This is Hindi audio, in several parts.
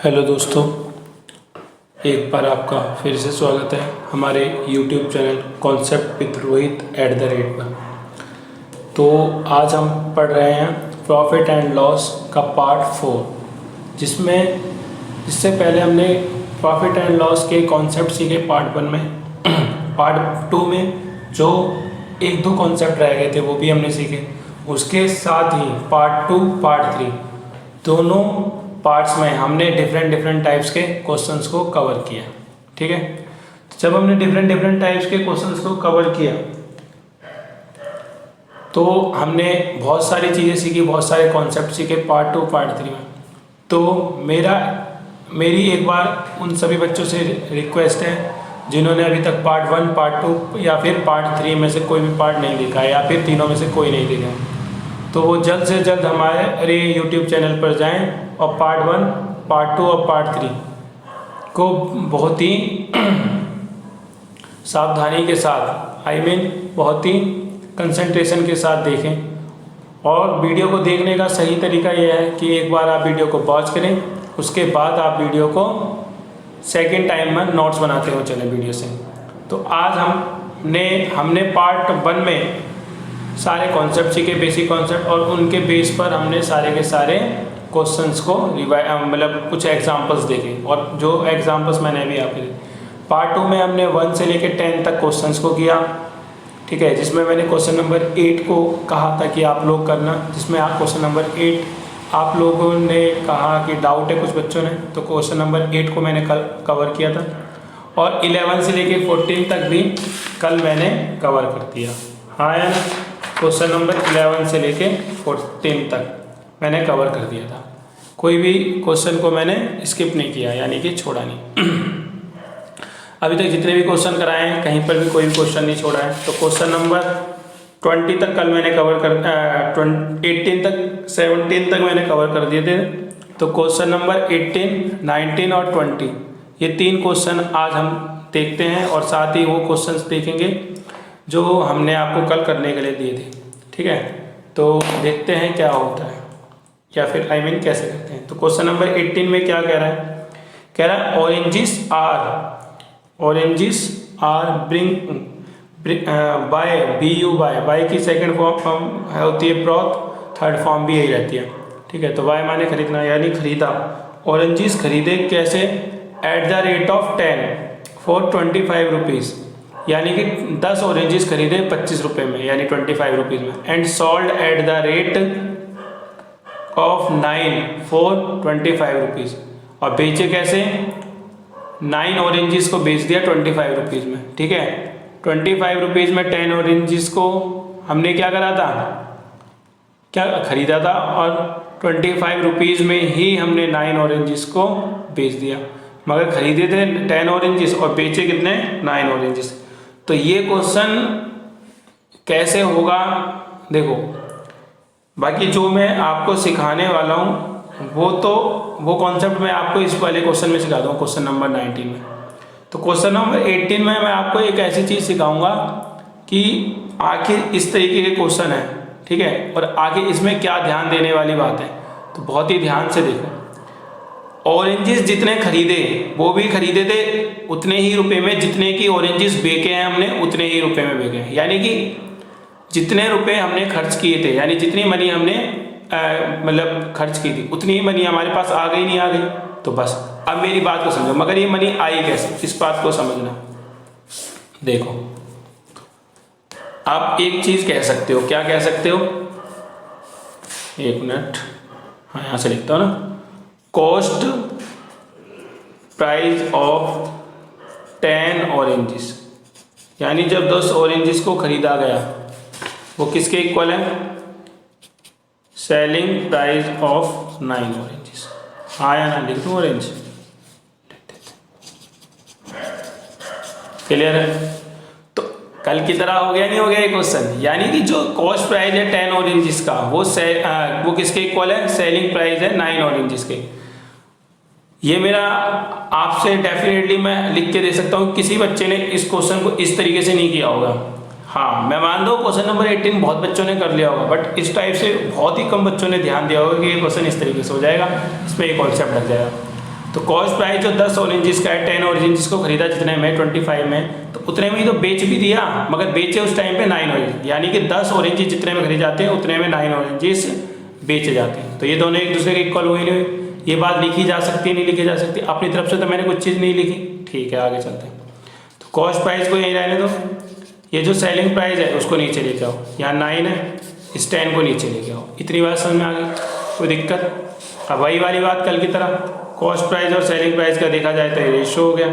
हेलो दोस्तों, एक बार आपका फिर से स्वागत है हमारे YouTube channel concept with Rohit @ पर। तो आज हम पढ़ रहे हैं प्रॉफिट एंड लॉस का पार्ट 4, जिससे पहले हमने प्रॉफिट एंड लॉस के कॉन्सेप्ट सीखे पार्ट 1 में। पार्ट 2 में जो 1-2 कॉन्सेप्ट रह गए थे वो भी हमने सीखे। उसके साथ ही पार्ट 2 पार्ट 3 दोनों पार्ट्स में हमने डिफरेंट टाइप्स के क्वेश्चंस को कवर किया। ठीक है, जब हमने डिफरेंट टाइप्स के क्वेश्चंस को कवर किया तो हमने बहुत सारी चीज़ें सीखी, बहुत सारे कॉन्सेप्ट सीखे पार्ट 2 पार्ट 3 में। तो मेरी एक बार उन सभी बच्चों से रिक्वेस्ट है जिन्होंने अभी तक पार्ट 1 पार्ट 2 या फिर पार्ट 3 में से कोई भी पार्ट नहीं देखा है या फिर तीनों में से कोई नहीं देखा है, तो वो जल्द से जल्द हमारे YouTube चैनल पर जाएं और पार्ट 1 पार्ट 2 और पार्ट 3 को बहुत ही सावधानी के साथ बहुत ही कंसंट्रेशन के साथ देखें। और वीडियो को देखने का सही तरीका यह है कि एक बार आप वीडियो को पॉज करें, उसके बाद आप वीडियो को सेकेंड टाइम में नोट्स बनाते हो चले वीडियो से। तो आज हमने पार्ट 1 में सारे कॉन्सेप्ट सीखे, बेसिक कॉन्सेप्ट, और उनके बेस पर हमने सारे के सारे क्वेश्चंस को कुछ एग्जांपल्स देखे। और जो एग्जांपल्स मैंने अभी आपके पार्ट 2 में हमने 1 से लेकर 10 तक क्वेश्चंस को किया। ठीक है, जिसमें मैंने क्वेश्चन नंबर 8 को कहा था कि आप लोग करना, जिसमें आप क्वेश्चन नंबर 8 आप लोगों ने कहा कि डाउट है कुछ बच्चों ने, तो क्वेश्चन नंबर 8 को मैंने कल कवर किया था। और 11 से लेकर 14 तक भी कल मैंने कवर कर दिया। हाँ या ना, क्वेश्चन नंबर 11 से लेके 14 तक मैंने कवर कर दिया था। कोई भी क्वेश्चन को मैंने स्किप नहीं किया, यानी कि छोड़ा नहीं। अभी तक जितने भी क्वेश्चन कराए हैं कहीं पर भी कोई भी क्वेश्चन नहीं छोड़ा है। तो क्वेश्चन नंबर 20 तक कल मैंने कवर कर 18 तक 17 तक मैंने कवर कर दिए थे। तो क्वेश्चन नंबर 18, 19 और 20 ये 3 क्वेश्चन आज हम देखते हैं, और साथ ही वो क्वेश्चन देखेंगे जो हमने आपको कल करने के लिए दिए थे। ठीक है, तो देखते हैं क्या होता है, या फिर कैसे करते हैं। तो क्वेश्चन नंबर 18 में क्या कह रहा है? कह रहा है oranges are bring by by की सेकंड फॉर्म होती है ब्रॉथ, थर्ड फॉर्म भी यही रहती है। ठीक है, तो बाय माने खरीदना, यानी खरीदा। ऑरेंजिस खरीदे कैसे? At the rate of 10 for 25 rupees, यानी कि 10 ऑरेंजेस खरीदे 25 रुपये में, यानी 25 रुपीज़ में। And sold at the rate of 9 for 25 rupees, और बेचे कैसे? 9 ऑरेंजेस को बेच दिया 25 रुपीज़ में। ठीक है, 25 रुपीज़ में 10 ऑरेंजेस को हमने क्या करा था, क्या खरीदा था, और 25 रुपीज़ में ही हमने 9 ऑरेंजेस को बेच दिया। मगर खरीदे थे 10 ऑरेंजेस और बेचे कितने? 9 ऑरेंजेस। तो ये क्वेश्चन कैसे होगा देखो। बाकी जो मैं आपको सिखाने वाला हूँ वो कॉन्सेप्ट मैं आपको इस वाले क्वेश्चन में सिखा दूँ, क्वेश्चन नंबर 19 में। तो क्वेश्चन नंबर 18 में मैं आपको एक ऐसी चीज़ सिखाऊंगा कि आखिर इस तरीके के क्वेश्चन है, ठीक है, और आगे इसमें क्या ध्यान देने वाली बात है। तो बहुत ही ध्यान से देखो। ऑरेंजेस जितने खरीदे वो भी खरीदे थे उतने ही रुपए में जितने की ऑरेंजेस बेचे हैं हमने, उतने ही रुपए में बेचे हैं। यानी कि जितने रुपए हमने खर्च किए थे, यानी जितनी मनी हमने खर्च की थी, उतनी ही मनी हमारे पास आ गई, नहीं आ गई। तो बस अब मेरी बात को समझो। मगर ये मनी आई कैसे, इस बात को समझना। देखो, आप एक चीज कह सकते हो, क्या कह सकते हो? एक मिनट, हाँ यहां से लिखता हूं ना। कॉस्ट प्राइस ऑफ 10 ऑरेंजेस, यानी जब 10 ऑरेंजेस को खरीदा गया वो किसके इक्वल है? Selling price of 9 oranges. हाँ या ना, लिख दूँ ऑरेंज? क्लियर है? तो कल की तरह हो गया, नहीं हो गया ये क्वेश्चन? यानी कि जो कॉस्ट प्राइस है 10 ऑरेंजेस का वो किसके इक्वल है? सेलिंग प्राइस है 9 ऑरेंजेस के। ये मेरा आपसे डेफिनेटली मैं लिख के दे सकता हूँ, किसी बच्चे ने इस क्वेश्चन को इस तरीके से नहीं किया होगा। हाँ, मैं मान लो क्वेश्चन नंबर 18 बहुत बच्चों ने कर लिया होगा, बट इस टाइप से बहुत ही कम बच्चों ने ध्यान दिया होगा कि ये क्वेश्चन इस तरीके से हो जाएगा, इसमें एक कॉन्सेप्ट लग जाएगा। तो कॉस्ट प्राइस जो 10 ऑरेंजेस का है, 10 ऑरेंजेस को खरीदा जितने में 25 में, तो उतने में ही तो बेच भी दिया, मगर बेचे उस टाइम पे 9 ऑरेंज, यानी कि 10 ऑरेंजेस जितने में खरीदे जाते हैं उतने में 9 ऑरेंजेस बेचे जाते हैं। तो ये दोनों एक दूसरे के इक्वल हुए नहीं हुए। ये बात लिखी जा सकती है, नहीं लिखी जा सकती? अपनी तरफ से तो मैंने कुछ चीज़ नहीं लिखी, ठीक है आगे चलते हैं। तो कॉस्ट प्राइस को यहीं रहने दो, ये जो सेलिंग प्राइस है उसको नीचे लेके आओ, यहाँ 9 है, इस 10 को नीचे लेके आओ। इतनी बात समझ में आ गई, कोई दिक्कत? अब वही वाली बात कल की तरह, कॉस्ट प्राइस और सेलिंग प्राइस का देखा जाए तो ये रेशो हो गया,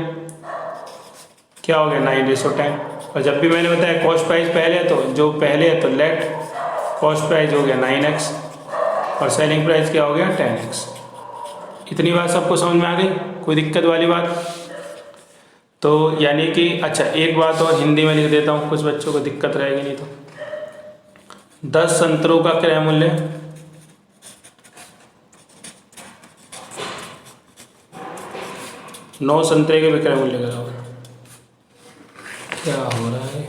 क्या हो गया 9:10। और जब भी मैंने बताया कॉस्ट प्राइस पहले है तो जो पहले है तो लेट कॉस्ट प्राइस हो गया 9x और सेलिंग प्राइस क्या हो गया 10x। इतनी बात सबको समझ में आ गई, कोई दिक्कत वाली बात? तो यानी कि अच्छा एक बात और हिंदी में लिख देता हूँ, कुछ बच्चों को दिक्कत रहेगी नहीं तो। 10 संतरों का क्रय मूल्य 9 संतरे के विक्रय मूल्य का होगा। क्या हो रहा है?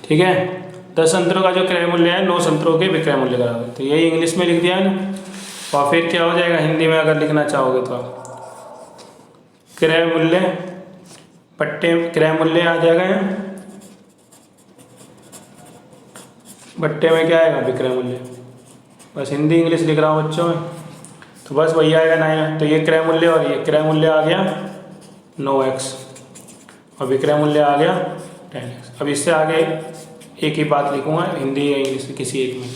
ठीक है, 10 संतरों का जो क्रय मूल्य है 9 संतरों के विक्रय मूल्य का होगा। तो यही इंग्लिश में लिख दिया है ना, और फिर क्या हो जाएगा हिंदी में अगर लिखना चाहोगे तो आप क्रय मूल्य बट्टे क्रय मूल्य आ जाएगा यहाँ, बट्टे में क्या आएगा विक्रय मूल्य। बस हिंदी इंग्लिश लिख रहा हूँ बच्चों में, तो बस वही आएगा 9। तो ये क्रय मूल्य और ये क्रय मूल्य आ गया 9x और विक्रय मूल्य आ गया 10x। अब इससे आगे एक ही बात लिखूँगा हिंदी या इंग्लिश किसी एक में,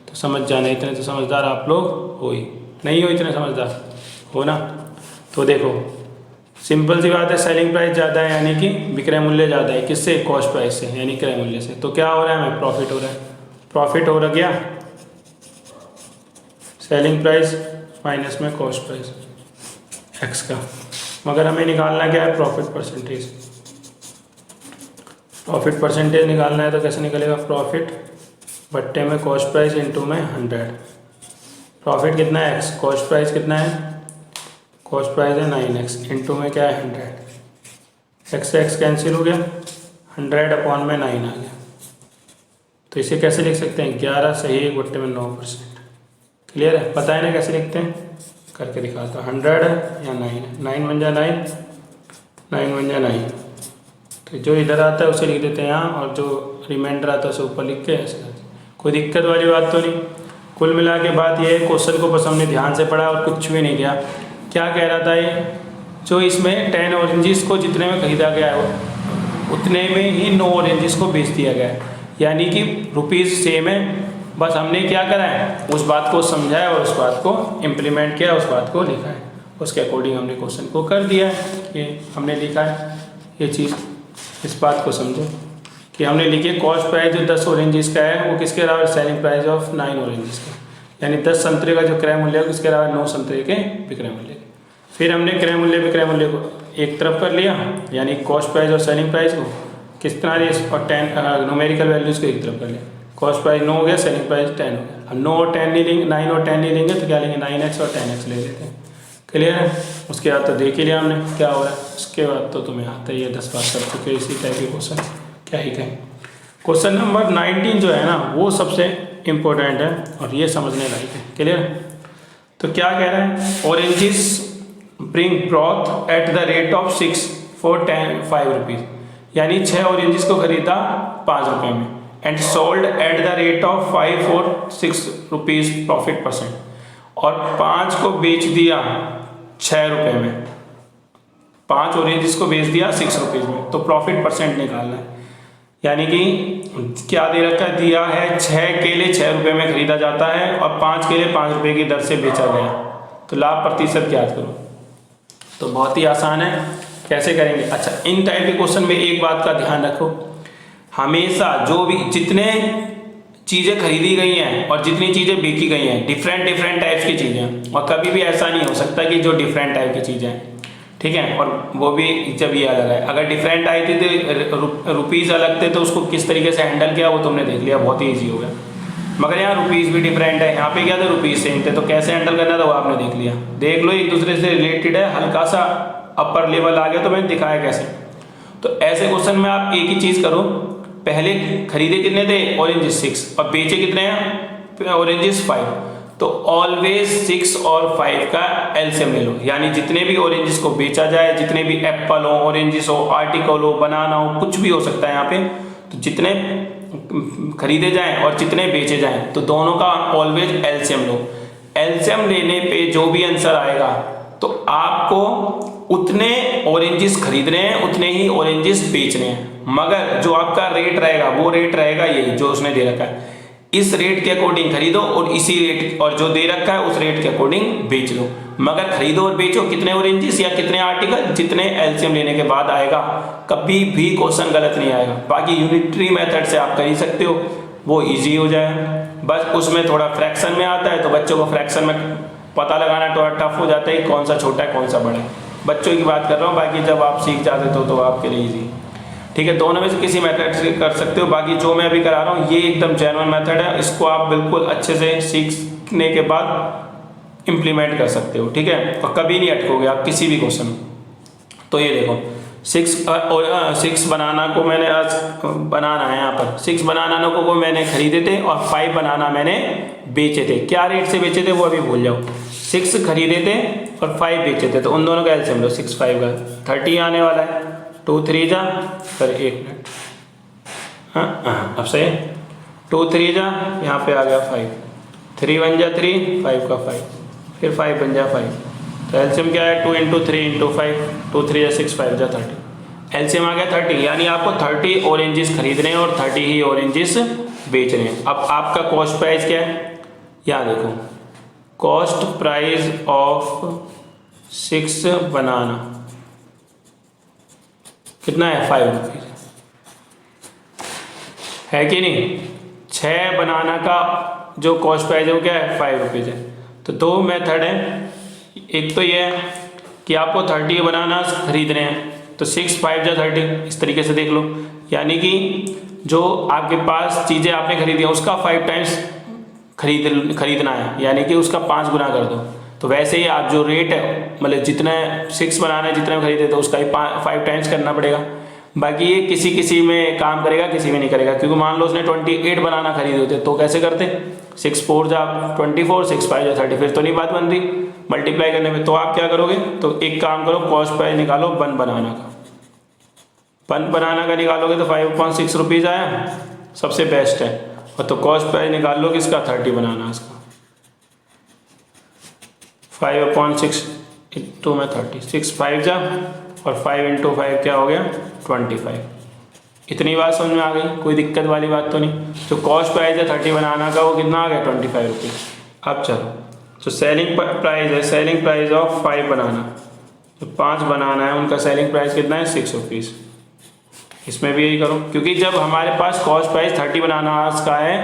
तो समझ जाना। इतने तो समझदार आप लोग हो ही नहीं हो, इतने समझदार हो ना? तो देखो सिंपल सी बात है, सेलिंग प्राइस ज़्यादा है यानी कि विक्रय मूल्य ज़्यादा है, किससे? कॉस्ट प्राइस से यानी क्रय मूल्य से। तो क्या हो रहा है हमें? प्रॉफिट हो रहा है। प्रॉफिट हो रहा गया सेलिंग प्राइस माइनस में कॉस्ट प्राइस x का, मगर हमें निकालना क्या है? Profit percentage. प्रॉफिट परसेंटेज निकालना है तो कैसे निकलेगा? प्रॉफिट बट्टे में कॉस्ट प्राइस इंटू में 100। प्रॉफिट कितना है? x, कॉस्ट प्राइस कितना है? कॉस्ट प्राइस है 9x, इंटू में क्या है 100। x से x कैंसिल हो गया, 100/9 आ गया। तो इसे कैसे लिख सकते हैं? 11 सही 1 बट्टे में 9%। क्लियर है? पता है ना कैसे लिखते हैं? करके दिखाता हूँ। 100 है या 9 है, 9 बन जा 9, 9 बन जा 9। तो जो इधर आता है उसे लिख देते हैं यहाँ, और जो रिमाइंडर आता है उसे ऊपर लिख के ऐसे। कोई दिक्कत वाली बात तो नहीं? कुल मिला के बात ये है, क्वेश्चन को बस हमने ध्यान से पढ़ा और कुछ भी नहीं किया। क्या कह रहा था ये? जो इसमें 10 ऑरेंजेस को जितने में खरीदा गया है उतने में ही 9 ऑरेंजेस को बेच दिया गया है, यानी कि रुपीज़ सेम है, बस हमने क्या करा है उस बात को समझाया और उस बात को इम्प्लीमेंट किया, उस बात को लिखा है, उसके अकॉर्डिंग हमने क्वेश्चन को कर दिया है। ये हमने लिखा है ये चीज़, इस बात को समझो कि हमने लिखी कॉस्ट प्राइस जो 10 ऑरेंजेस का है वो किसके बराबर? सेलिंग प्राइस ऑफ 9 ऑरेंजेस का, यानी 10 संतरे का जो क्रय मूल्य है किसके बराबर? 9 संतरे के विक्रय मूल्य। फिर हमने क्रय मूल्य विक्रय मूल्य को एक तरफ कर लिया, यानी कॉस्ट प्राइस और सेलिंग प्राइस को किस तरह और 10 न्यूमेरिकल वैल्यूज़ को एक तरफ कर लिया। कॉस्ट प्राइस 9 हो गया, सेलिंग प्राइस 10 हो गया। अब 9 और 10 नहीं लेंगे, 9 और 10 नहीं लेंगे तो क्या लेंगे? 9x और 10x ले लेते हैं। क्लियर है? उसके बाद तो देख ही लिया हमने क्या हो रहा है, उसके बाद तो तुम्हें आता ही है 10 बार कर चुके इसी टाइप के क्वेश्चन, क्या ही कहें। क्वेश्चन नंबर 19 जो है ना वो सबसे इम्पोर्टेंट है और ये समझने लायक है। क्लियर? तो क्या कह रहा है? Oranges bring broth at the rate of 6 for 5 rupees, यानी 6 ऑरेंजेस को खरीदा 5 रुपये में, and sold at the rate of 5 for 6 rupees profit percent, और 5 को बेच दिया 6 रुपये में, 5 ऑरेंजेस को बेच दिया 6 रुपीज़ में, तो प्रॉफिट परसेंट निकालना है। यानी कि क्या दे रखा दिया है? 6 केले 6 रुपये में खरीदा जाता है और 5 केले 5 रुपये की दर से बेचा गया, तो लाभ प्रतिशत ज्ञात करो। तो बहुत ही आसान है, कैसे करेंगे? अच्छा इन टाइप के क्वेश्चन में एक बात का ध्यान रखो, हमेशा जो भी जितने चीज़ें खरीदी गई हैं और जितनी चीज़ें बेची गई हैं डिफरेंट टाइप्स की चीज़ें, और कभी भी ऐसा नहीं हो सकता कि जो डिफरेंट टाइप की चीज़ें हैं, ठीक है, और वो भी जब ये अलग है। अगर डिफरेंट आई थी तो रुपीज़ अलग थे तो उसको किस तरीके से हैंडल किया वो तुमने देख लिया, बहुत ही ईजी हो गया। मगर यहाँ रुपीज़ भी डिफरेंट है, यहाँ पे क्या था रुपीज़ सेम थे, तो कैसे हैंडल करना था वो आपने देख लिया। देख लो एक दूसरे से रिलेटेड है, हल्का सा अपर लेवल आ गया तो मैंने दिखाया कैसे। तो ऐसे क्वेश्चन में आप एक ही चीज़ करो, पहले खरीदे कितने थे ऑरेंजेस 6 और बेचे कितने हैं ऑरेंजेस 5, तो ऑलवेज 6 और 5 का एलसीएम ले लो, यानी जितने भी ऑरेंजेस को बेचा जाए, जितने भी एप्पल हो, ऑरेंजेस हो, आर्टिकल हो, बनाना हो, कुछ भी हो सकता है यहाँ पे, तो जितने खरीदे जाएं और जितने बेचे जाएं तो दोनों का ऑलवेज एलसीएम लो। एलसीएम लेने पे जो भी आंसर आएगा तो आपको उतने ऑरेंजेस खरीदने हैं, उतने ही ऑरेंजेस बेचने हैं, मगर जो आपका रेट रहेगा वो रेट रहेगा यही जो उसने दे रखा है, इस रेट के अकॉर्डिंग खरीदो और इसी रेट और जो दे रखा है उस रेट के अकॉर्डिंग बेच लो। मगर खरीदो और बेचो कितने ऑरेंजेस या कितने आर्टिकल, जितने एलसीएम लेने के बाद आएगा, कभी भी क्वेश्चन गलत नहीं आएगा। बाकी यूनिटरी मेथड से आप कर ही सकते हो, वो इजी हो जाए, बस उसमें थोड़ा फ्रैक्शन में आता है तो बच्चों को फ्रैक्शन में पता लगाना थोड़ा टफ हो जाता है कौन सा छोटा है कौन सा बड़ा है, बच्चों की बात कर रहा हूँ। बाकी जब आप सीख जाते तो आपके लिए ईजी, ठीक है। दोनों में से किसी मेथड से कर सकते हो। बाकी जो मैं अभी करा रहा हूँ ये एकदम जेन्युइन मेथड है, इसको आप बिल्कुल अच्छे से सीखने के बाद इम्प्लीमेंट कर सकते हो, ठीक है, और कभी नहीं अटकोगे आप किसी भी क्वेश्चन में। तो ये देखो 6 बनाना को मैंने आज बनाना है यहाँ पर 6 बनाना को मैंने खरीदे थे और 5 बनाना मैंने बेचे थे। क्या रेट से बेचे थे वो अभी भूल जाओ। 6 खरीदे थे और 5 बेचे थे, तो उन दोनों का एलसीएम लो, 6 5 का 30 आने वाला है। 2 3 जा, सर 1 मिनट, हाँ अब सही, 2 3 जा, यहाँ पे आ गया 5, 3 1 जा 3, 5 का 5, फिर 5 बन जा 5, तो एलसीएम क्या है 2 × 3 × 5, 2 3 जा 6 5 जा 30, एलसीएम आ गया 30, यानी आपको 30 ऑरेंजेस खरीदने हैं और 30 ही ऑरेंजेस बेचने हैं। अब आपका कॉस्ट प्राइस क्या है, यहाँ देखो, कॉस्ट प्राइस ऑफ 6 बनाना कितना है, 5 रुपीज़ है कि नहीं। 6 बनाना का जो कॉस्ट प्राइस है वो क्या है 5 रुपीज़ है। तो 2 मेथड है, एक तो ये है कि आपको 30 बनाना खरीदने हैं, तो 6 5 जा 30 इस तरीके से देख लो, यानी कि जो आपके पास चीज़ें आपने खरीदी है उसका 5 टाइम्स खरीदना है, यानी कि उसका 5 गुना कर दो। तो वैसे ही आप जो रेट है मतलब जितने 6 बनाना है जितने खरीदे तो उसका ही 5 टाइम्स करना पड़ेगा। बाकी ये किसी किसी में काम करेगा किसी में नहीं करेगा, क्योंकि मान लो उसने 28 बनाना खरीदे होते तो कैसे करते, 6 4 जा 24, 6 5 जा 30, फिर तो नहीं बात बन रही मल्टीप्लाई करने में। तो आप क्या करोगे, तो एक काम करो, कॉस्ट प्राइस निकालो 1 बनाना का, 1 बनाना का निकालोगे तो 5/6 रुपीज़ आया, सबसे बेस्ट है। और तो कॉस्ट प्राइस निकाल लो किसका, 30 बनाना इसका, 5/6 × में 30, 6 5 जा और 5 × 5 क्या हो गया 25। इतनी बात समझ में आ गई, कोई दिक्कत वाली बात तो नहीं। जो कॉस्ट प्राइस है 30 बनाना का वो कितना आ गया 25 रुपीज़। अब चलो जो सेलिंग प्राइस है, सेलिंग प्राइस ऑफ 5 बनाना, जो 5 बनाना है उनका सेलिंग प्राइस कितना है 6 रुपीज़। इसमें भी यही करो, क्योंकि जब हमारे पास कॉस्ट प्राइस 30 बनानास का है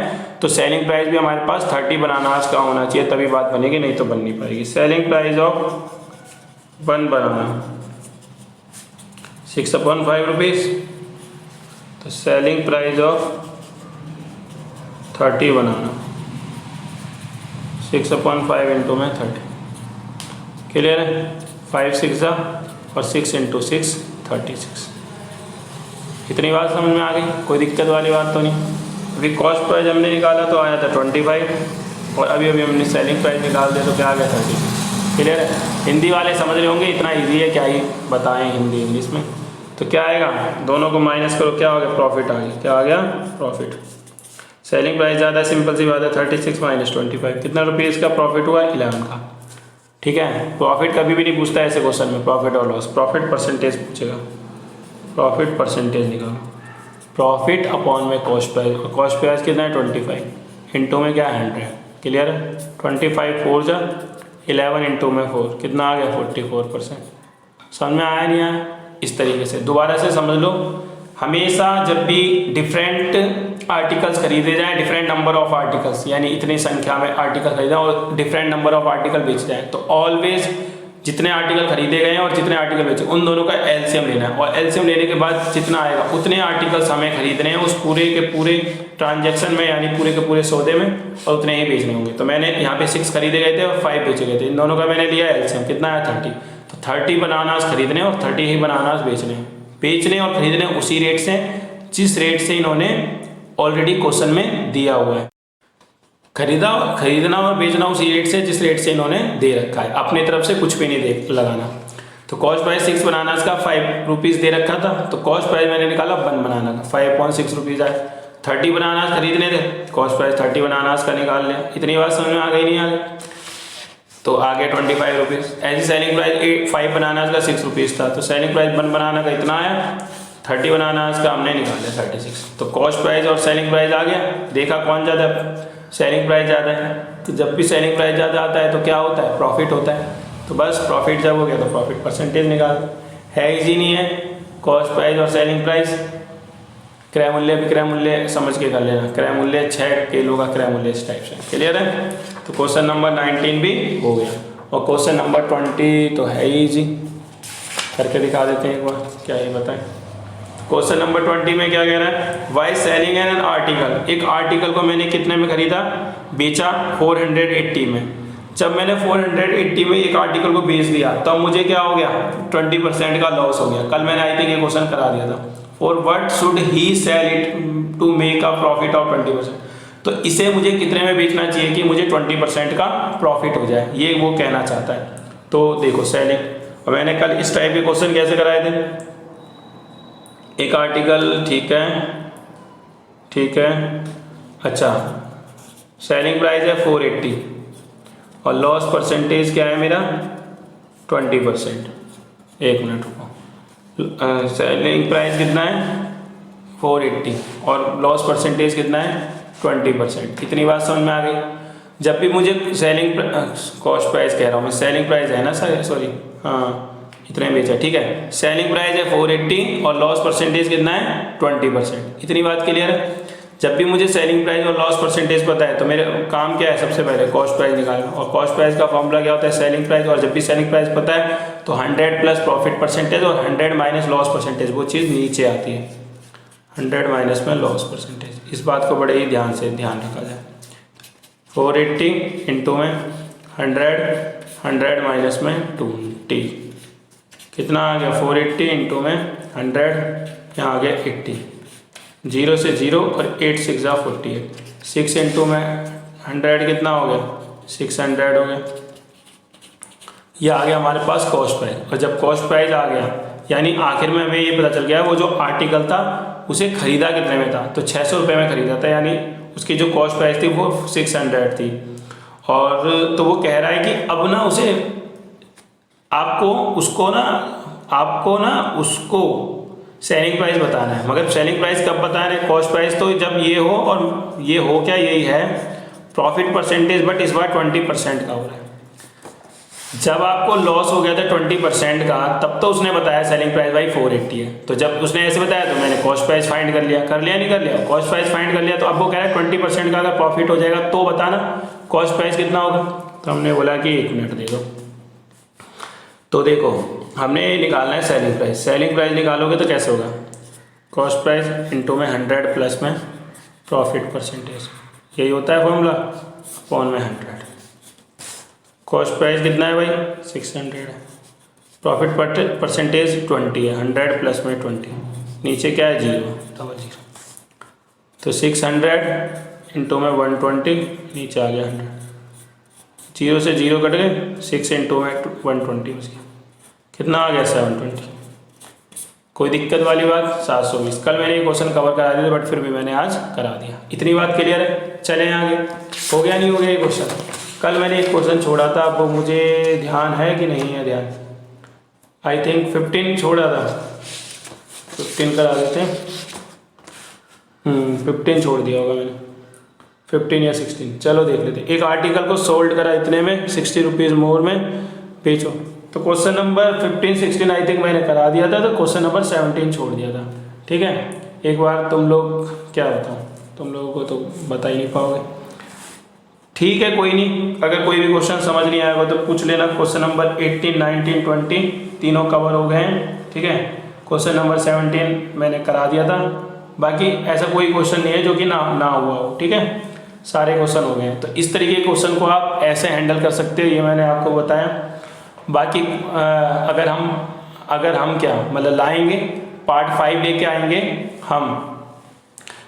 तो सेलिंग प्राइस भी हमारे पास 30 बनानास का होना चाहिए, तभी बात बनेगी, नहीं तो बन नहीं पाएगी। Selling price of 1 banana 6/5 rupees, तो सेलिंग प्राइस ऑफ 30 बनाना 6/5 × में 30, क्लियर है। 5 6 जा और 6 × 6 36। इतनी बात समझ में आ गई, कोई दिक्कत वाली बात तो नहीं। अभी कॉस्ट प्राइस हमने निकाला तो आया था 25 और अभी हमने सेलिंग प्राइस निकाल दिया तो क्या आ गया 30, क्लियर है। हिंदी वाले समझ रहे होंगे, इतना इजी है, क्या ही बताएं हिंदी इंग्लिश में। तो क्या आएगा, दोनों को माइनस करो, क्या हो गया प्रॉफिट आ गया, क्या आ गया प्रॉफिट। सेलिंग प्राइस ज़्यादा है, सिंपल सी बात है, 36 - 25 कितना रुपीज़ का प्रॉफिट हुआ 11 का, ठीक है। प्रॉफिट कभी भी नहीं पूछता ऐसे क्वेश्चन में, प्रॉफिट और लॉस, प्रॉफिट परसेंटेज पूछेगा, प्रॉफिट परसेंटेज निकालो, प्रॉफिट अपॉन में कॉस्ट प्राइस, कॉस्ट प्राइस कितना है 25, इंटू में क्या है 100, क्लियर है। 25 4 जा 11 × में 4 कितना आ गया 44%। समझ में आया नहीं आया, इस तरीके से दोबारा से समझ लो। हमेशा जब भी डिफरेंट आर्टिकल्स खरीदे जाएं, डिफरेंट नंबर ऑफ आर्टिकल्स, यानी इतनी संख्या में आर्टिकल खरीदे और डिफरेंट नंबर ऑफ आर्टिकल बेच जाएं, तो ऑलवेज जितने आर्टिकल खरीदे गए हैं और जितने आर्टिकल बेचे उन दोनों का एलसीएम लेना है, और एलसीएम लेने के बाद जितना आएगा उतने आर्टिकल्स हमें खरीदने हैं उस पूरे के पूरे ट्रांजैक्शन में, यानी पूरे के पूरे सौदे में, और उतने ही बेचने होंगे। तो मैंने यहाँ पे 6 खरीदे गए थे और 5 बेचे गए थे, इन दोनों का मैंने लिया एलसीएम, कितना आया 30। तो 30 बनानास खरीदने और 30 ही बनानास बेचने और खरीदने उसी रेट से जिस रेट से इन्होंने ऑलरेडी क्वेश्चन में दिया हुआ है। खरीदना और बेचना उसी रेट से जिस रेट से इन्होंने दे रखा है, अपनी तरफ से कुछ भी नहीं दे लगाना। तो कॉस्ट प्राइस 6 बनानास का 5 रुपीज़ दे रखा था, तो कॉस्ट प्राइस मैंने निकाला 1 बनाना का 5.6 रुपीज़ आए। 30 बनानास खरीदने थे, कॉस्ट प्राइस 30 बनानास का निकाल लिया। इतनी बात समझ में आ गई नहीं आ गई? तो आगे 25 रुपीज़। ऐसी सेलिंग प्राइस 5 बनानास का 6 रुपीज़ था, तो सेलिंग प्राइस 1 बनाना का इतना आया, 30 बनानास का हमने निकाल लिया 36। तो कॉस्ट प्राइस और सेलिंग प्राइस आ गया, देखा कौन ज़्यादा, सेलिंग प्राइस ज़्यादा है। तो जब भी सेलिंग प्राइस ज़्यादा आता है तो क्या होता है, प्रॉफिट होता है। तो बस प्रॉफिट जब हो गया तो प्रॉफिट परसेंटेज निकाल है, इजी नहीं है। कॉस्ट प्राइस और सेलिंग प्राइस, क्रय मूल्य विक्रय मूल्य समझ के कर लेना। क्रय मूल्य 6 किलो का क्रय मूल्य इस टाइप से, क्लियर है। तो क्वेश्चन नंबर 19 भी हो गया, और क्वेश्चन नंबर 20 तो है ही इजी, करके दिखा देते हैं एक बार, क्या ही बताएं। क्वेश्चन नंबर 20 में क्या कह रहा है, वाई सेलिंग एन आर्टिकल। एक आर्टिकल को मैंने कितने में खरीदा, बेचा 480 में। जब मैंने 480 में एक आर्टिकल को बेच दिया तब मुझे क्या हो गया, 20% का लॉस हो गया। कल मैंने आई थिंक ये क्वेश्चन करा दिया था। For what should he sell it to make a profit of 20%। तो इसे मुझे कितने में बेचना चाहिए कि मुझे 20% का प्रॉफिट हो जाए, ये वो कहना चाहता है। तो देखो सेलिंग, और मैंने कल इस टाइप के क्वेश्चन कैसे कराए थे। एक आर्टिकल, ठीक है, अच्छा, सेलिंग प्राइस है 480 और लॉस परसेंटेज क्या है मेरा 20%। एक मिनट रुको, सेलिंग प्राइस कितना है 480 और लॉस परसेंटेज कितना है 20%। इतनी बात समझ में आ गई। जब भी मुझे सेलिंग कॉस्ट प्राइस कह रहा हूँ मैं, सेलिंग प्राइस है ना सर, सॉरी, हाँ इतने बेचा, ठीक है। सेलिंग प्राइस है 480 और लॉस परसेंटेज कितना है 20%। इतनी बात क्लियर है। जब भी मुझे सेलिंग प्राइस और लॉस परसेंटेज पता है तो मेरे काम क्या है, सबसे पहले कॉस्ट प्राइस निकालना। और कॉस्ट प्राइस का फॉर्मूला क्या होता है, सेलिंग प्राइस। और जब भी सेलिंग प्राइस पता है तो 100 प्लस प्रॉफिट परसेंटेज और 100 माइनस लॉस परसेंटेज, वो चीज़ नीचे आती है, 100 माइनस में लॉस परसेंटेज। इस बात को बड़े ही ध्यान रखा जाए। 480 इंटू में 100 माइनस में 20, कितना आ गया 480 इंटू में 100, यहाँ आ गया 80, 0 से 0 और 8 6 48, 6 इंटू में 100 कितना हो गया 600 हो गया। ये आ गया हमारे पास कॉस्ट प्राइस। और जब कॉस्ट प्राइस आ गया यानी आखिर में हमें ये पता चल गया वो जो आर्टिकल था उसे खरीदा कितने में था, तो 600 रुपये में खरीदा था, यानी उसकी जो कॉस्ट प्राइस थी वो 600 थी। और तो वो कह रहा है कि अब ना उसे आपको ना उसको सेलिंग प्राइस बताना है। मगर सेलिंग प्राइस कब बताना है, कॉस्ट प्राइस तो जब ये हो, और ये हो क्या, यही है प्रॉफिट परसेंटेज, बट इस बार 20% का हो रहा है। जब आपको लॉस हो गया था 20% का, तब तो उसने बताया सेलिंग प्राइस भाई 480 है। तो जब उसने ऐसे बताया तो मैंने कॉस्ट प्राइस फाइंड कर लिया नहीं कर लिया, कॉस्ट प्राइस फाइंड कर लिया। तो अब वो कह रहा है 20% का अगर प्रॉफिट हो जाएगा तो बताना कॉस्ट प्राइस कितना होगा। तो हमने बोला कि 1 मिनट दे दो। तो देखो हमने निकालना है सेलिंग प्राइस। सेलिंग प्राइस निकालोगे तो कैसे होगा, कॉस्ट प्राइस इंटू में 100 प्लस में प्रॉफिट परसेंटेज, यही होता है फॉर्मूला, अपॉन में 100। कॉस्ट प्राइस कितना है भाई 600 है, प्रॉफिट परसेंटेज 20 है, 100 प्लस में 20, नीचे क्या है 0, डबल 0। तो 600 इंटू में 120, नीचे आ गया 100, 0 से 0 कट गए, 6 इंटू में 120 बच गया, कितना आ गया 720। कोई दिक्कत वाली बात, 720। कल मैंने ये क्वेश्चन कवर करा दिया बट फिर भी मैंने आज करा दिया। इतनी बात क्लियर है। चलें आगे, हो गया नहीं हो गया ये क्वेश्चन। कल मैंने एक क्वेश्चन छोड़ा था, वो मुझे ध्यान है कि नहीं है ध्यान, आई थिंक 15 छोड़ा था, 15 करा देते हैं। 15 छोड़ दिया होगा मैंने, 15 या 16, चलो देख लेते हैं। एक आर्टिकल को सोल्ड करा इतने में, 60 रुपीज़ मोर में बेचो। तो क्वेश्चन नंबर 15 16 आई थिंक मैंने करा दिया था, तो क्वेश्चन नंबर 17 छोड़ दिया था। ठीक है, एक बार तुम लोग, क्या बताऊँ, तुम लोगों को तो बता ही नहीं पाओगे। ठीक है, कोई नहीं, अगर कोई भी क्वेश्चन समझ नहीं आएगा तो पूछ लेना। क्वेश्चन नंबर 18 19 20 तीनों कवर हो गए हैं। ठीक है, क्वेश्चन नंबर 17 मैंने करा दिया था, बाकी ऐसा कोई क्वेश्चन नहीं है जो कि ना हुआ हो। ठीक है, सारे क्वेश्चन हो गए हैं। तो इस तरीके के क्वेश्चन को आप ऐसे हैंडल कर सकते हो, ये मैंने आपको बताया। बाकी अगर हम क्या मतलब लाएंगे, पार्ट 5 लेके आएंगे हम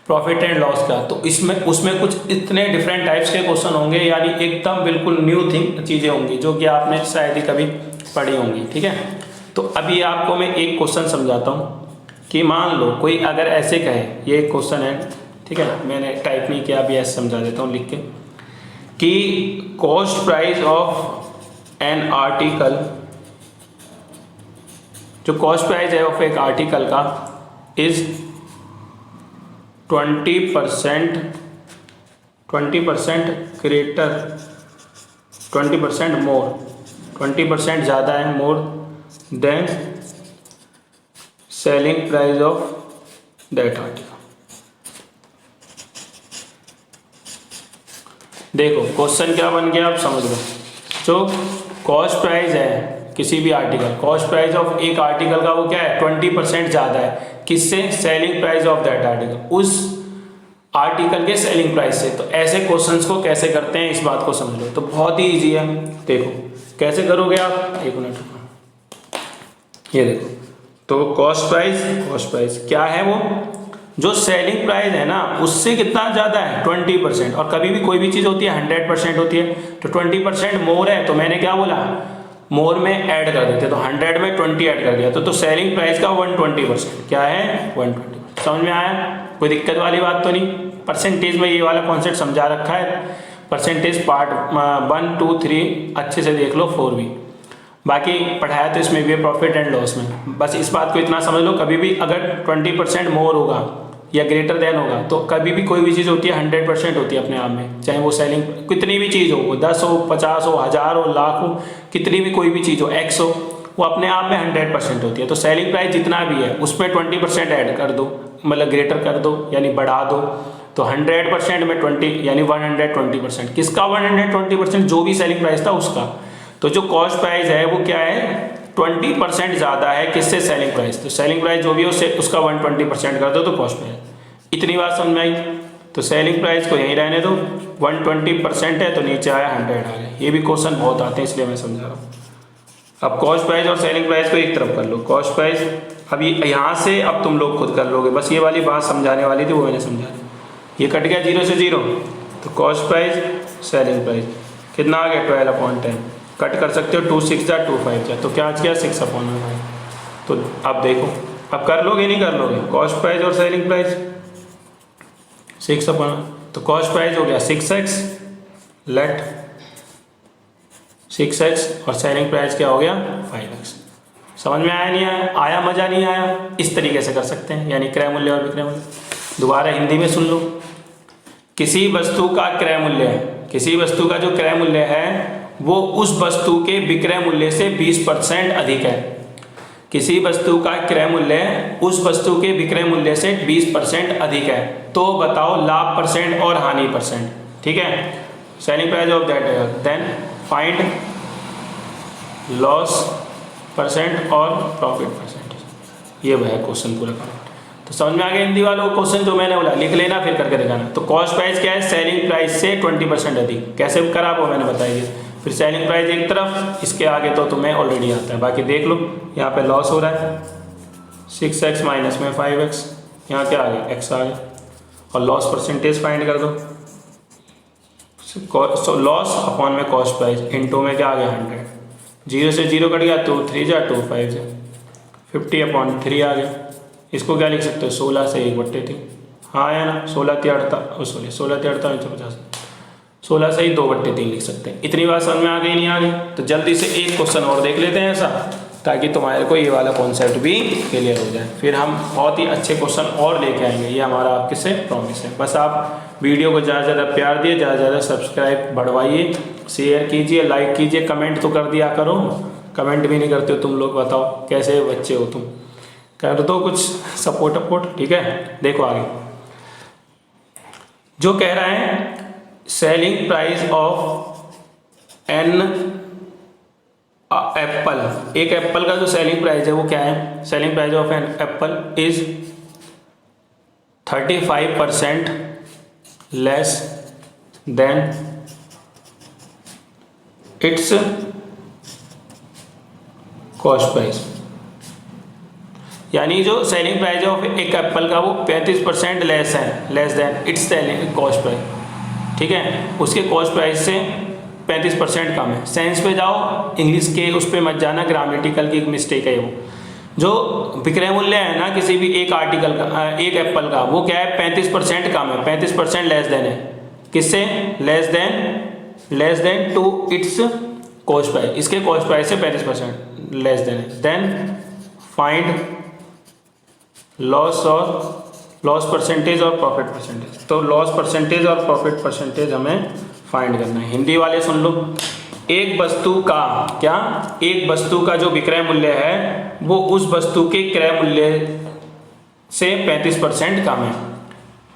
प्रॉफिट एंड लॉस का, तो इसमें उसमें कुछ इतने डिफरेंट टाइप्स के क्वेश्चन होंगे, यानी एकदम बिल्कुल न्यू चीज़ें होंगी जो कि आपने शायद ही कभी पढ़ी होंगी। ठीक है, तो अभी आपको मैं एक क्वेश्चन समझाता हूँ कि मान लो कोई अगर ऐसे कहे, ये एक क्वेश्चन है, ठीक है, मैंने टाइप नहीं किया, अभी ऐसे समझा देता हूँ लिख के, कि cost price of an article, जो कॉस्ट प्राइस है ऑफ एक आर्टिकल का इज 20% ग्रेटर, 20% मोर, 20% ज़्यादा है, more than selling price of that article. देखो क्वेश्चन क्या बन गया, आप समझ लो। जो कॉस्ट प्राइस है किसी भी आर्टिकल, कॉस्ट प्राइस ऑफ एक आर्टिकल का वो क्या है, 20% ज़्यादा है, किससे, selling price of that article, उस आर्टिकल के सेलिंग प्राइस से। तो ऐसे क्वेश्चंस को कैसे करते हैं, इस बात को समझ लो। तो बहुत ही ईजी है, देखो कैसे करोगे आप, एक मिनट, ये देखो। तो कॉस्ट प्राइस क्या है, वो जो सेलिंग प्राइस है ना उससे कितना ज़्यादा है, 20%। और कभी भी कोई भी चीज़ होती है 100% होती है, तो 20% मोर है, तो मैंने क्या बोला, मोर में ऐड कर देते, तो 100 में 20 ऐड कर दिया, तो सेलिंग प्राइस का 120% क्या है, 120। समझ में आया, कोई दिक्कत वाली बात तो नहीं। परसेंटेज में ये वाला कॉन्सेप्ट समझा रखा है, परसेंटेज पार्ट 1 2 3 अच्छे से देख लो, 4 भी, बाकी पढ़ाया तो इसमें भी है प्रॉफिट एंड लॉस में। बस इस बात को इतना समझ लो, कभी भी अगर 20% मोर होगा या ग्रेटर देन होगा, तो कभी भी कोई भी चीज़ होती है 100% होती है अपने आप में, चाहे वो सेलिंग कितनी भी चीज़ हो, वो 10 हो, 50 हो, 1000 हो, लाख हो, कितनी भी कोई भी चीज़ हो, X हो, वो अपने आप में 100% होती है। तो सेलिंग प्राइस जितना भी है उसमें 20% ऐड कर दो, मतलब ग्रेटर कर दो यानी बढ़ा दो, तो 100% में 20 यानी 120%। किसका 120%, जो भी सेलिंग प्राइस था उसका। तो जो कॉस्ट प्राइस है वो क्या है, 20% ज़्यादा है, किससे, सेलिंग प्राइस। तो सेलिंग प्राइस जो भी हो उसका 120% कर दो, तो कॉस्ट प्राइस। इतनी बात समझ में आई। तो सेलिंग प्राइस को यहीं रहने दो, 120% है तो नीचे आया 100 आ गया। ये भी क्वेश्चन बहुत आते हैं इसलिए मैं समझा रहा हूँ। अब कॉस्ट प्राइस और सेलिंग प्राइस को एक तरफ कर लो, कॉस्ट प्राइस अभी यहाँ से अब तुम लोग खुद कर लोगे, बस ये वाली बात समझाने वाली थी वो मैंने समझा दी। ये कट गया 0 से 0, तो कॉस्ट प्राइस सेलिंग प्राइस कितना आ गया, 12/10। कट कर सकते हो, 2 6 जा 2 5 जा, तो क्या आज क्या 6/5। तो अब देखो, अब कर लोगे नहीं कर लोगे, कॉस्ट प्राइस और सेलिंग प्राइस 6/, तो कॉस्ट प्राइस हो गया 6x, लेट 6x, और सेलिंग प्राइस क्या हो गया 5x। समझ में आया नहीं आया, आया मजा नहीं आया, इस तरीके से कर सकते हैं, यानी क्रय मूल्य और विक्रय मूल्य। दोबारा हिंदी में सुन लो, किसी वस्तु का क्रय मूल्य है, किसी वस्तु का जो क्रय मूल्य है वो उस वस्तु के विक्रय मूल्य से 20% अधिक है। किसी वस्तु का क्रय मूल्य उस वस्तु के विक्रय मूल्य से 20% अधिक है, तो बताओ लाभ परसेंट और हानि परसेंट। ठीक है, selling price of that, then find loss percent और प्रॉफिट परसेंट। ये वह क्वेश्चन पूरा का। तो समझ में आ गया हिंदी वालों को क्वेश्चन जो मैंने बोला, लिख लेना फिर करके दिखाना। तो कॉस्ट प्राइस क्या है, सेलिंग प्राइस से 20% अधिक। कैसे करा वो मैंने बताइए। फिर सेलिंग प्राइस एक तरफ, इसके आगे तो तुम्हें ऑलरेडी आता है, बाकी देख लो। यहाँ पे लॉस हो रहा है 6x माइनस में 5x, यहाँ क्या आ गया x आ गया, और लॉस परसेंटेज फाइंड कर दो। लॉस अपॉन में कॉस्ट प्राइस इनटू में क्या आ गया 100, 0 से 0 कट गया, 2 3 जा 2 5 जा 50/3 आ गया। इसको क्या लिख सकते हो, 16 से 1/3। हाँ आया ना, 16 3 48, सॉरी 16 3 48 50, 16 से ही 2/3 लिख सकते हैं। इतनी बात समझ में आ गई नहीं आ गई। तो जल्दी से एक क्वेश्चन और देख लेते हैं ऐसा, ताकि तुम्हारे को ये वाला कॉन्सेप्ट भी क्लियर हो जाए। फिर हम बहुत ही अच्छे क्वेश्चन और लेके आएंगे, ये हमारा आपके से प्रॉमिस है। बस आप वीडियो को ज़्यादा से ज़्यादा प्यार दिए, ज़्यादा से ज़्यादा सब्सक्राइब बढ़वाइए, शेयर कीजिए, लाइक कीजिए, कमेंट तो कर दिया करो। कमेंट भी नहीं करते हो तुम लोग, बताओ कैसे बच्चे हो तुम, कर दो कुछ सपोर्ट अपोर्ट। ठीक है, देखो आगे जो कह रहा है, selling price of an apple, एक एप्पल का जो सेलिंग प्राइस है वो क्या है, selling price of an apple is 35% less than its cost price. यानी जो सेलिंग प्राइस ऑफ एक एप्पल का वो 35% less than its selling cost price. ठीक है, उसके कॉस्ट प्राइस से 35% कम है। सेंस पे जाओ, इंग्लिश के उस पर मत जाना, ग्रामेटिकल की मिस्टेक है वो। जो विक्रय मूल्य है ना किसी भी एक आर्टिकल का, एक एप्पल का, वो क्या है 35% कम है, 35% लेस देन है। किससे? Less than to its cost price, इसके कॉस्ट प्राइस से 35% लेस देन है। देन फाइंड लॉस परसेंटेज और प्रॉफिट परसेंटेज। तो लॉस परसेंटेज और प्रॉफिट परसेंटेज हमें फाइंड करना है। हिंदी वाले सुन लो, एक वस्तु का क्या, एक वस्तु का जो विक्रय मूल्य है वो उस वस्तु के क्रय मूल्य से 35% कम है।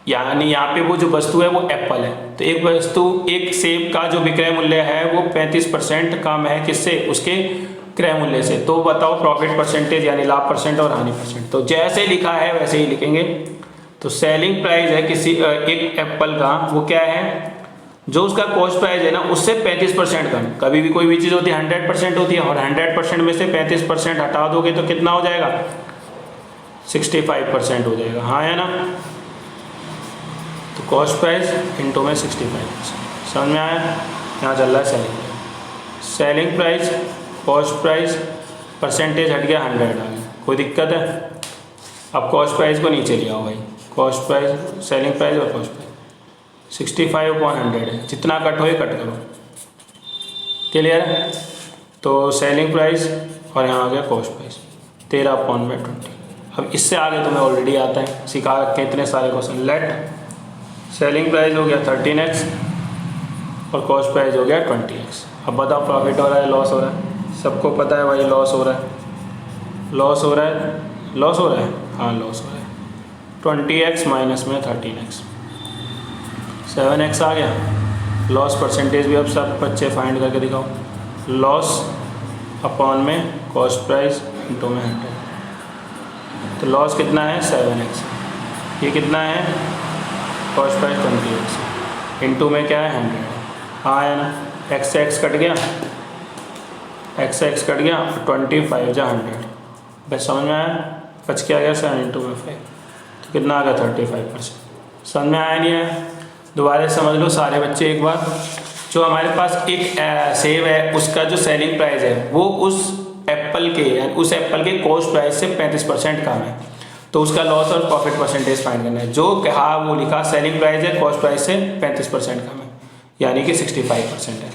यानी यहाँ पे वो जो वस्तु है वो एप्पल है, तो एक वस्तु, एक सेब का जो विक्रय मूल्य है वो 35% कम है किससे? उसके क्रय मूल्य से। तो बताओ प्रॉफिट परसेंटेज यानी लाभ परसेंट और हानि परसेंट। तो जैसे लिखा है वैसे ही लिखेंगे। तो सेलिंग प्राइस है किसी एक एप्पल का, वो क्या है? जो उसका कॉस्ट प्राइस है ना उससे 35% कम। कभी भी कोई भी चीज़ होती है 100% होती है, और 100% में से 35% हटा दोगे तो कितना हो जाएगा? 65% हो जाएगा। हाँ है ना? तो कॉस्ट प्राइस इंटू में 65%। समझ में आया? यहाँ चल रहा है selling price, cost price, percentage हट गया, 100 आ गया। कोई दिक्कत है? अब कॉस्ट प्राइस को नीचे लिया हो भाई, कॉस्ट प्राइस, सेलिंग प्राइस और कॉस्ट प्राइस 65/100 है, जितना कट हो कट करो। क्लियर है? तो सेलिंग प्राइस और यहाँ आ गया कॉस्ट प्राइस 13/20। अब इससे आगे तुम्हें ऑलरेडी आता है, सिखा के इतने सारे क्वेश्चन। लेट सेलिंग प्राइस हो गया 13x और कॉस्ट प्राइस हो गया 20x। अब बताओ प्रॉफिट हो रहा है लॉस हो रहा है? सबको पता है भाई लॉस हो रहा है, लॉस हो रहा है, लॉस हो रहा है, हाँ लॉस हो रहा है। 20x माइनस में 13x, 7x आ गया। लॉस परसेंटेज भी अब सब बच्चे फाइंड करके दिखाओ। लॉस अपॉन में कॉस्ट प्राइस इंटू में 100। तो लॉस कितना है? 7x। ये कितना है? कॉस्ट प्राइस 20x इंटू में क्या है? 100। हाँ है ना? x से x कट गया, x से x कट गया, 25 जा 100। बस समझ में आया? बच के आ गया 7 इंटू में 5, तो कितना आ गया? 35%। समझ में आया नहीं आया? दोबारा समझ लो सारे बच्चे एक बार। जो हमारे पास एक सेब है उसका जो सेलिंग प्राइस है वो उस एप्पल के कॉस्ट प्राइस से 35% कम है, तो उसका लॉस और प्रॉफिट परसेंटेज फाइंड करना है। जो कहा वो लिखा, सेलिंग प्राइस है कॉस्ट प्राइस से 35% कम है, यानी कि 65% है।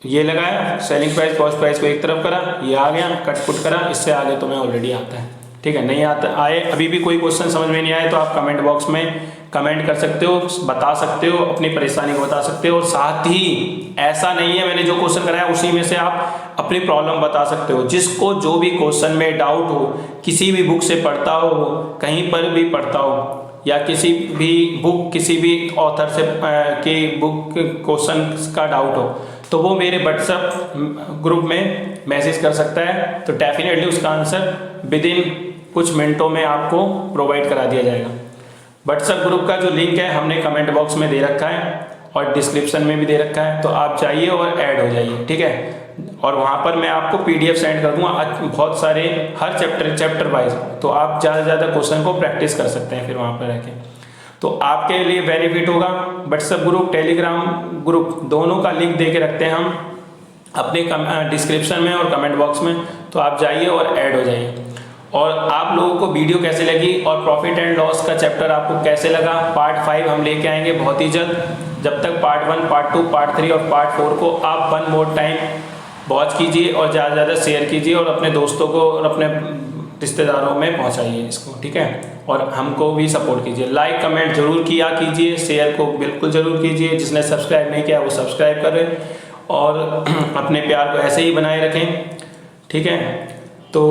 ये लगाया, सेलिंग प्राइस कॉस्ट प्राइस को एक तरफ करा, ये आ गया, कटपुट करा। इससे आगे तुम्हें ऑलरेडी आता है। ठीक है, नहीं आता आए, अभी भी कोई क्वेश्चन समझ में नहीं आए तो आप कमेंट बॉक्स में कमेंट कर सकते हो, बता सकते हो, अपनी परेशानी को बता सकते हो। और साथ ही ऐसा नहीं है मैंने जो क्वेश्चन कराया उसी में से आप अपनी प्रॉब्लम बता सकते हो। जिसको जो भी क्वेश्चन में डाउट हो, किसी भी बुक से पढ़ता हो, कहीं पर भी पढ़ता हो, या किसी भी बुक, किसी भी ऑथर से के बुक क्वेश्चन का डाउट हो, तो वो मेरे व्हाट्सएप ग्रुप में मैसेज कर सकता है। तो डेफिनेटली उसका आंसर विद इन कुछ मिनटों में आपको प्रोवाइड करा दिया जाएगा। व्हाट्सएप ग्रुप का जो लिंक है हमने कमेंट बॉक्स में दे रखा है और डिस्क्रिप्शन में भी दे रखा है, तो आप जाइए और ऐड हो जाइए। ठीक है, और वहाँ पर मैं आपको PDF सेंड कर दूँगा बहुत सारे, हर चैप्टर वाइज, तो आप ज़्यादा से ज़्यादा क्वेश्चन को प्रैक्टिस कर सकते हैं फिर वहाँ पर रह के। तो आपके लिए बेनिफिट होगा। व्हाट्सएप ग्रुप, टेलीग्राम ग्रुप, दोनों का लिंक दे के रखते हैं हम अपने डिस्क्रिप्शन में और कमेंट बॉक्स में, तो आप जाइए और ऐड हो जाइए। और आप लोगों को वीडियो कैसे लगी और प्रॉफिट एंड लॉस का चैप्टर आपको कैसे लगा, पार्ट 5 हम लेके आएंगे बहुत ही जल्द। जब तक पार्ट 1, पार्ट 2, पार्ट 3 और पार्ट 4 को आप 1 मोर टाइम वॉच कीजिए और ज़्यादा से ज़्यादा शेयर कीजिए और अपने दोस्तों को और अपने रिश्तेदारों में पहुंचाइए इसको। ठीक है, और हमको भी सपोर्ट कीजिए, लाइक कमेंट जरूर किया कीजिए, शेयर को बिल्कुल ज़रूर कीजिए। जिसने सब्सक्राइब नहीं किया वो सब्सक्राइब करें और अपने प्यार को ऐसे ही बनाए रखें। ठीक है, तो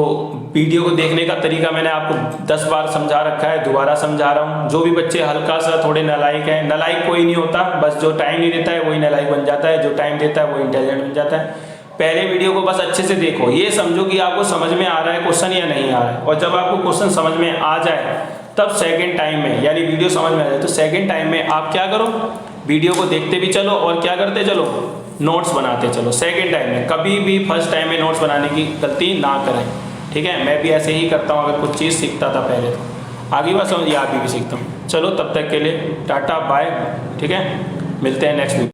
वीडियो को देखने का तरीका मैंने आपको 10 बार समझा रखा है, दोबारा समझा रहा हूँ। जो भी बच्चे हल्का सा थोड़े नालायक हैं, नालायक कोई नहीं होता, बस जो टाइम नहीं देता है वही नालायक बन जाता है, जो टाइम देता है वो इंटेलिजेंट बन जाता है। पहले वीडियो को बस अच्छे से देखो, ये समझो कि आपको समझ में आ रहा है क्वेश्चन या नहीं आ रहा है, और जब आपको क्वेश्चन समझ में आ जाए तब सेकेंड टाइम में, यानी वीडियो समझ में आ जाए तो सेकेंड टाइम में आप क्या करो, वीडियो को देखते भी चलो और क्या करते चलो, नोट्स बनाते चलो। सेकेंड टाइम में, कभी भी फर्स्ट टाइम में नोट्स बनाने की गलती ना करें। ठीक ठीक है, मैं भी ऐसे ही करता हूँ अगर कुछ चीज़ सीखता था पहले तो। आगे बात समझ, या अभी भी सीखता हूँ। चलो तब तक के लिए टाटा बाय, ठीक है, मिलते हैं नेक्स्ट वीक।